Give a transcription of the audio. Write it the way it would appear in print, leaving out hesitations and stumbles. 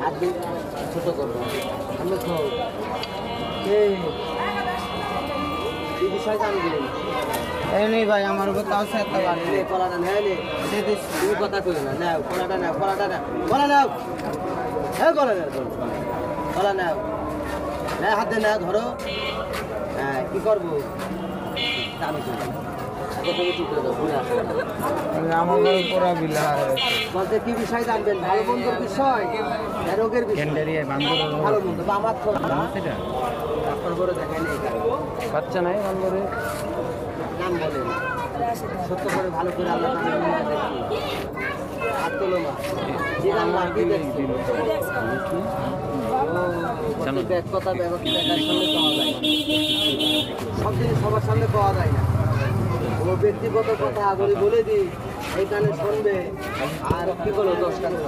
আজকে ছোট করবো আমি এই বিষয় জানবেন এমনি ভাই আমার উপর তাও সে একটা বাড়ি কলাটা নেয় তুমি কথা কই না নাও কলাটা নাও কলাটা নাও কলা নাও হ্যাঁ কলা নাও কলা নাও না হাতে নাও ধরো হ্যাঁ কী করবো আমি তুমি ঠিক করে দাও ঘুরে আসো আমার পুরা বিলা বলতে কি বিষয় জানবেন ভালো মন্দর বিষয় রোগের বিষয় ভালো মন্দ বা আমার তো আপনার করে দেখায় নেই বাচ্চা নাই বান্দরে নাম বলেন সত্য করে ভালো করে আল্লাহ হাত তোলো মা যে নাম মা কি দেখছি কথা ব্যবস্থা সামনে পাওয়া যায় সব জিনিস সবার সামনে পাওয়া যায় না ও ব্যক্তিগত কথা আগরে বলে দিই এইখানে শুনবে আর কি বলো 10 টাকা